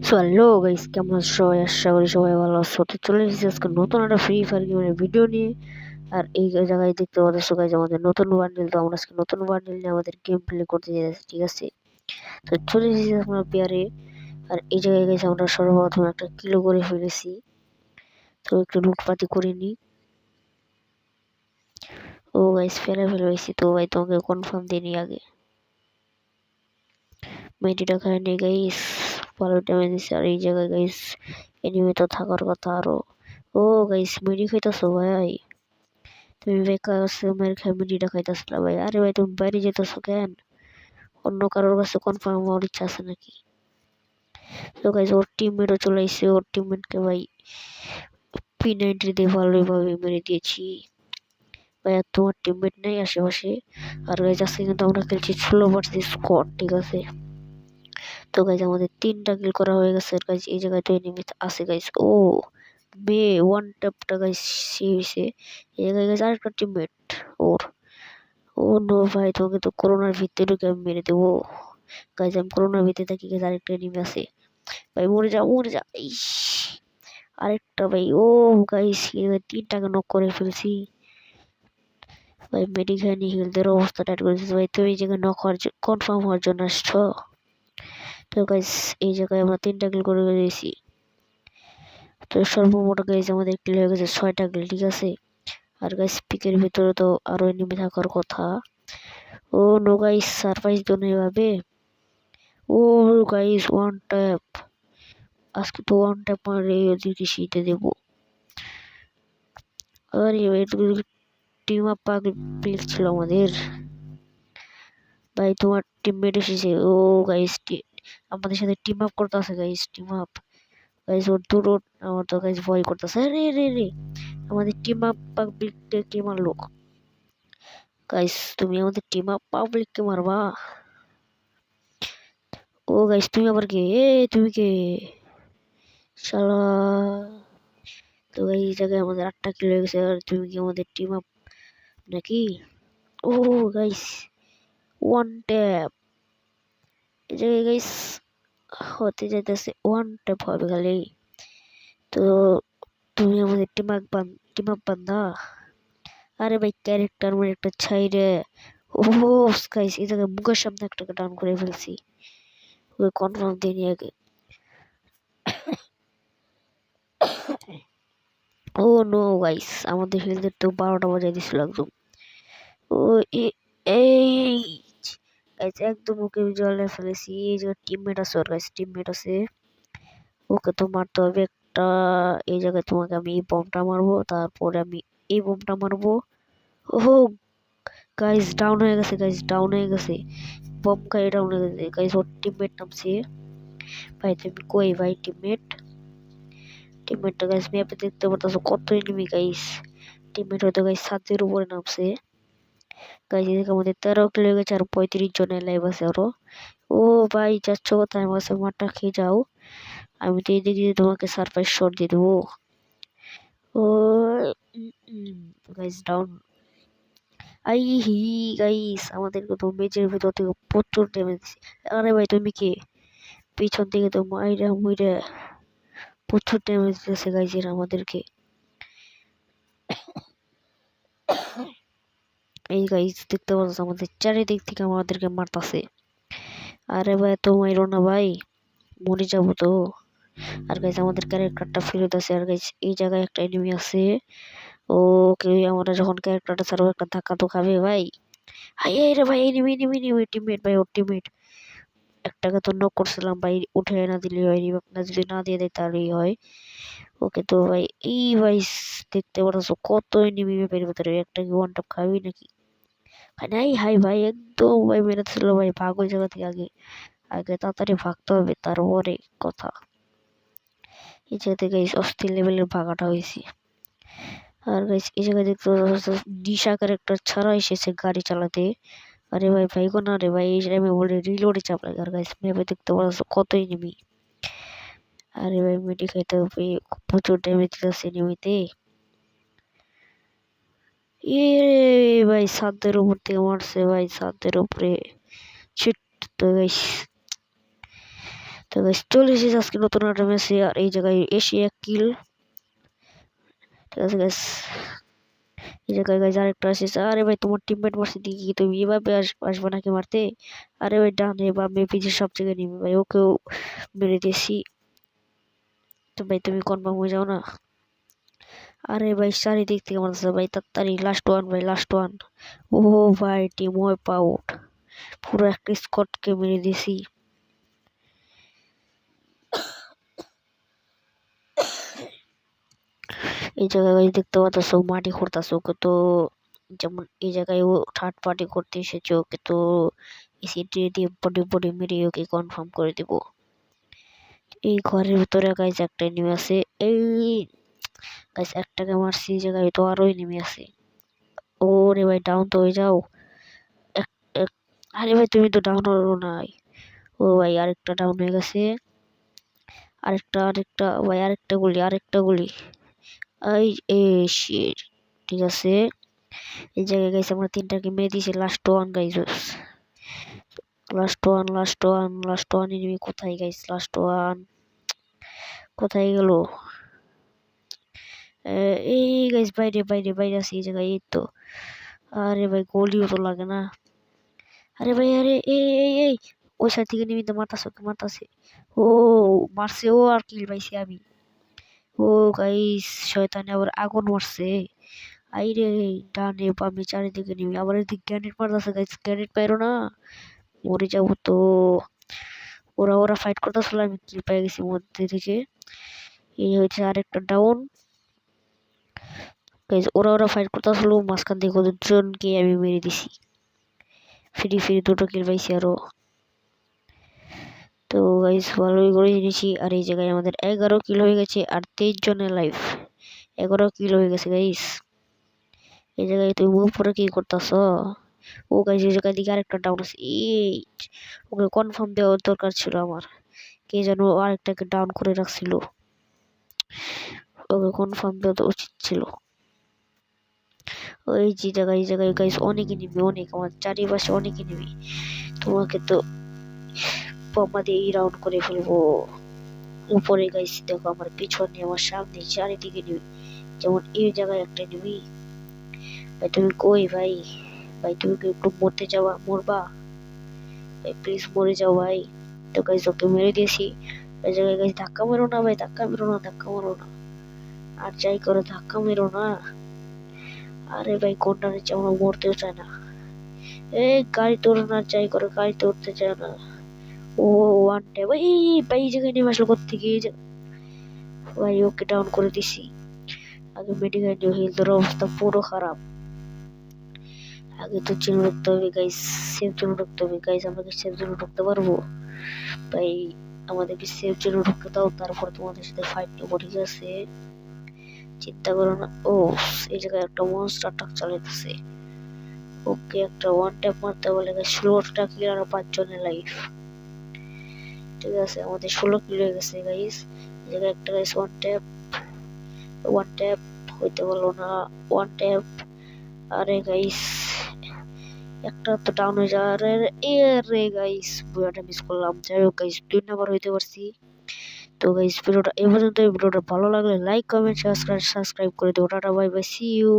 So hello guys, কেমন আছো সবাই? আশা করি সবাই ভালো আছো। তো চলে এসেছি আজকে নতুন একটা ফ্রি ফায়ার গেমের ভিডিও নিয়ে। আর এই জায়গায় দেখতে পাচ্ছ গাইস, আমাদের নতুন বান্ডিল। তো আমরা আজকে নতুন বান্ডিল নিয়ে আমাদের গেম প্লে করতে যাচ্ছি, ঠিক আছে? তো চলে এসেছি আমরা পেয়ারে। আর এই জায়গায় গাইস আমরা সর্বপ্রথম একটা কিলো করে ফেলেছি। তো একটু লুটপাতি করে নিই। ও গাইস, ফেলেছি। তো ভাই তোমাকে কনফার্ম দিয়ে নিই আগে। মেডিটা খায় নি গাইস, ভালো ড্যামেজ দিচ্ছে। আর এই জায়গায় গাইস এনিমি তো থাকার কথা আরো। ও গাইস, মেডি খাইতেছো ভাই? তুমি বেকার মেরে খাই মেডিটা খাইতেছিলা ভাই? আরে ভাই, তুমি বাইরে যেতেছো কেন? অন্য কারোর কাছে কনফার্ম হওয়ার ইচ্ছা আছে নাকি? তো গাইস, ওর টিমমেটও চলে আসছে। ওর টিমমেটকে ভাই P90 দিয়ে ভালোভাবে মেরে দিয়েছি ভাই। আর তোমার টিমমেট নেই আশেপাশে। আর গাইস, আজকে কিন্তু আমরা খেলছি 16 ভার্সেস স্কোয়াড, ঠিক আছে? তো গাইস, আমাদের 3টা কিল করা হয়ে গেছে। আর গাইস, এই জায়গায় তো এনিমি আছে গাইস। ও বে ওয়ান ট্যাপটা গাইস সে হইছে। এই জায়গায় গাইস আরেকটা টিমমেট ওর। ও নো ভাই, তোকে তো করোনার ভিতরে ঢুকে আমি মেরে দেবো। গাইস, আমি করোনার ভিতরে থাকি গাইস। আরেকটা এনিমি আছে ভাই, মরে যা মরে যা। ইস, আরেকটা ভাই। ও গাইস, 3টাকে নক করে ফেলছি ভাই। মেডিকেল হেলথের অবস্থা টাইট করে দিচ্ছে ভাই। তুমি এই জায়গায় নক হওয়ার কনফার্ম হওয়ার জন্য আসছো? তো গাইস, এই জায়গায় আমরা 3টা কিল করে দিয়েছি। তো সর্বমোট গাইস আমাদের কিল হয়ে গেছে 6টা কিল, ঠিক আছে? আর গাইস, পিকের ভিতরে তো আরো এনিমি থাকার কথা। ও নো গাইস, সারপ্রাইজ তো নেই ভাবে। ও গাইস, ওয়ান ট্যাপ। আজকে তো ওয়ান ট্যাপ মারে ওদেরকে শীতে দেবো। আরে টিম আপ প্লেক ছিল আমাদের ভাই। তোমার টিমমেট এসেছে। ও গাইস, আমাদের সাথে টিম আপ করতে আছে গাইস। টিম আপ গাইস, ওর দূর। আমার তো গাইস ভয় করতেছে। রে রে রে, আমাদের টিম আপ পাবলিককে কে মারলো? গাইস, তুমি আমাদের টিম আপ পাবলিককে মারবা? ও গাইস, তুমি আবার কে? তুমি কে শালা? তো গাইস, এই জায়গায় আমাদের 8টা কিল হয়ে গেছে। আর তুমি কি আমাদের টিম আপ নাকি? ও গাইস, ওয়ান ট্যাপ। এই জায়গায় গাইস হতে যাইতেছে ওয়ান ট্যাপ হবে খালি। তো তুমি আমাদের টিম আপ বান্দা? আরে ভাই, ক্যারেক্টার মানে একটা ছাই রে। ও গাইস, এই জায়গায় মুখের সামনে একটাকে ডাউন করে ফেলছি। ওই কনফার্ম দিয়ে নিয়ে আগে। ও নো গাইস, আমাদের হেলথের তো 12টা বাজাই দিছিল একদম। ও এই গাইস, একদম ওকে জলে ফেলেছি। এই যে টিমমেট আছে, ওর গাইস টিমমেট আছে। ওকে তো মারতে হবে একটা। এই জায়গায় তোমাকে আমি এই বমটা মারবো, তারপরে আমি এই বমটা মারবো। ও গাইস, ডাউন হয়ে গেছে। গাইস, ডাউন হয়ে গেছে। বম খাই ডাউন হয়ে গেছে গাইস। ওর টিমমেট নামছে ভাই। তুমি কই ভাই টিমমেটটা গাইস? ম্যাপে দেখতে পারতাছো কত এনিমি গাইস। টিমমেট হয়তো গাইস ছাদের উপরে নামছে গাইস। এদিকে আমাদের 13 কিলো হয়ে গেছে। আর 35 জনের লাইভ আছে আরো। ও ভাই, যাচ্ছ কোথায়? আমার কাছে মারটা খেয়ে যাও। আমি তো এদিকে দিয়ে তোমাকে সারপ্রাইজ শট দিয়ে দেবো। Oh guys, down. আই হি গাইস, আমাদেরকে তো মেজের ভিতর থেকে প্রচুর ড্যামেজ দিচ্ছে। আরে ভাই, তুমি কে? পিছন থেকে তো মাইরা মুইরা প্রচুর ড্যামেজ দিয়েছে গাইস এরা আমাদেরকে। এই গাইস, দেখতে পাচ্ছ আমাদের চারিদিক থেকে আমাদেরকে মারতাছে। আরে ভাই, তো মাইরো না ভাই, মরে যাবো তো। আর গাইস, আমাদের ক্যারেক্টারটা ফেরত আছে। আর গাইস, এই জায়গায় একটা এনিমি আছে। ওকে আমরা যখন ক্যারেক্টারটা ছাড়বো একটা ধাক্কা তো খাবে ভাই। হাই রে ভাই, এনিমি এনিমি এনিমি টিমমেট ভাই। ওর টিমমেট একটাকে তো নক করছিলাম ভাই। উঠে না দিলে হয়, রিভাইভ না যদি না দিয়ে দেয় তাহলেই হয়। ওকে তো ভাই, এই ভাই দেখতে পারছো কত এনিমি ম্যাপের ভিতরে। একটা কি ওয়ান টপ খাবি নাকি? নাই হাই ভাই, একদম ভাই মেরেছিল ভাই। ভাগ ওই জায়গা থেকে আগে আগে তাড়াতাড়ি ভাগতে হবে, তারপরে কথা। এই জায়গা থেকে অস্থির লেভেলের ভাগাটা হয়েছে। আর গাইস, এই জায়গায় দেখতে নিশাকার একটা ছাড়া এসেছে গাড়ি চালাতে। আরে ভাই, ভাই গো না রে ভাই, এই টাইমে বলে রিলোডে চাপলাই। আর গাইস, ম্যাপে দেখতে পাচ্ছ কত এনিমি। আরে ভাই, মেডি খাইতে হবে, প্রচুর ড্যামেজ দিতেছে এনিমিতে। এ ভাই, ছাদের উপর থেকে মারছে ভাই, ছাদের উপরে। শিট। তো গাইস, তো তো গাইস চলে এসেছে আজকে নতুন একটা ম্যাচে, আর এই জায়গায় এসে এক কিল। ঠিক আছে গাইস, এই জায়গায় গাইস আরেকটা আসছে। আরে ভাই তোমার টিমমেট মারছে দেখি কি তুমি এভাবে আসবে নাকি মারতে? আরে ভাই ডানে বামে পিছে সব জায়গায় নিবে ভাই, ওকেও মেরে দিয়েছি। তো ভাই তুমি কনফার্ম হয়ে যাও না। আরে ভাই চারিদিক থেকে মারতেছে ভাই, তাড়াতাড়ি লাস্ট ওয়ান ভাই, লাস্ট ওয়ান। ও ভাই টিম ওয়াইপ আউট, পুরো একটা স্কোয়াডকে মেরে দিয়েছি। এই জায়গায় দেখতে পাচ্ছ মাটি খুঁড়তেছে, ওকে তো যেমন এই জায়গায় ও থার্ড পার্টি করতে এসেছে, ওকে তো এসিডি দিয়ে বডি বডি মেরে ওকে কনফার্ম করে দেব। এই ঘরের ভিতরে গাইজ একটা এনিমি আছে, এই গাইজ একটাকে মারছি, এই জায়গায় তো আরো এনিমি আছে। ও রে ভাই ডাউন তো হয়ে যাও। আরে ভাই তুমি তো ডাউন হলো নাই। ও ভাই আরেকটা ডাউন হয়ে গেছে। আরেকটা আরেকটা ভাই, আরেকটা গুলি, আরেকটা গুলি। এই এ শিট, ঠিক আছে। এই জায়গায় গাইস আমরা তিনটাকে মেরে দিয়েছি, last one guys, last one, last one, last one enemy কোথায় গাইস? লাস্ট ওয়ান কোথায় গেল? এই গাইস বাইরে বাইরে বাইরে আছে এই জায়গায়, এই তো। আরে ভাই গোলিও তো লাগে না। আরে ভাই আরে এই এই এই ওই সাইড থেকে নিমিতে মারতাছে, ওকে মারতাছে। ও মারছে ও, আর কিল পাইছি আমি। ও গাইস শয়তানে আবার আগুন মারছে। আইরে ডানে বামে চারিদিকে নিবি, আবার এদিকে গ্যানেট মারতেছে গাইস, গ্যানেট পাইরো না, মরে যাবো তো। ওরা ওরা ফাইট করতেছিল, আমি কিল পেয়ে গেছি মধ্যে থেকে। এই হচ্ছে আরেকটা ডাউন গাইস, ওরা ওরা ফাইট করতেছিল, মাঝখান থেকে ওদের জনকে আমি মেরে দিছি, ফ্রি ফ্রি দুটো কিল পাইছি আরো। তো গাইস ভালোই করে নিয়েছি। আর এই জায়গায় আমাদের 11 কিল হয়ে গেছে, আর 23 জনের লাইফ, 11 কিল হয়ে গেছে গাইস। এই জায়গায় তুমি উপরে কি করতেছ? ও গাইস এই জায়গায় দিকে আরেকটা ডাউন আছে, এই ওকে কনফার্ম দেওয়ার দরকার ছিল আমার, কে যেন আরেকটাকে ডাউন করে রাখছিল, ওকে কনফার্ম দেওয়া উচিত ছিল। ওই যে জায়গায় এই জায়গায় গাইস অনেক এনিমি, অনেক, আমার চারিপাশে অনেক এনিমি। তোমাকে তো বোমা দিয়ে রাউন্ড করে ফেলবো। উপরে গাইস দেখো আমার পিছনে, আমার সামনে চারিদিকে এনিমি, যেমন এই জায়গায় একটা এনিমি। ভাই তুমি কই ভাই? ভাই তুমি কি একটু মরতে যাওয়া, মরবা ভাই, প্লিজ মরে যাও ভাই। তো গাইস ওকে মেরে দিয়েছি। এই জায়গায় গাইস ধাক্কা মেরো না ভাই, ধাক্কা মেরো না, ধাক্কা মেরো না, আর যাই করো ধাক্কা মেরো না। আরে ভাই কোনটা নিচে আমরা মরতেও চায় না। এই গাড়ি তোর না, যাই করো গাড়িতে উঠতে চায় না। ও ওয়ান ট্যাপ ভাই, ভাই এই জায়গায় নেমে আসলো কোত্থেকে? ভাই ওকে ডাউন করে দিছি। আগে মেডিকেল নিয়ে, হেলথের অবস্থা পুরো খারাপ। আগে তো চিনে রাখতে হবে গাইস, সেফ জোন ঢুকতে হবে গাইস। আমরা কি সেফ জোন ঢুকতে পারবো ভাই? আমাদেরকে সেফ জোন ঢুকতে দাও, তারপর তোমাদের সাথে ফাইট নেবো, ঠিক আছে? চিন্তা করো না। ও এই জায়গায় একটা মনস্টার ট্রাক চালাইতেছে, ওকে একটা ওয়ান ট্যাপ মারতে বলে গাইস। 16টা কিল আর 5 জনের লাইফ, ঠিক আছে। আমাদের 16 কিল হয়ে গেছে গাইস। এই জায়গায় একটা guys one tap, one tap হইতে বলো না, ওয়ান ট্যাপ। আরে গাইস একটা তো ডাউন হয়ে যায়, আরে গাইস বুয়াটা মিস করলাম। যাই হোক গাইস 2 নাম্বার হইতে পারছি। তো গাইস ভিডিওটা এই পর্যন্ত। ভিডিওটা ভালো লাগলে লাইক কমেন্ট সাবস্ক্রাইব করে দিও। Tata bye bye, see you.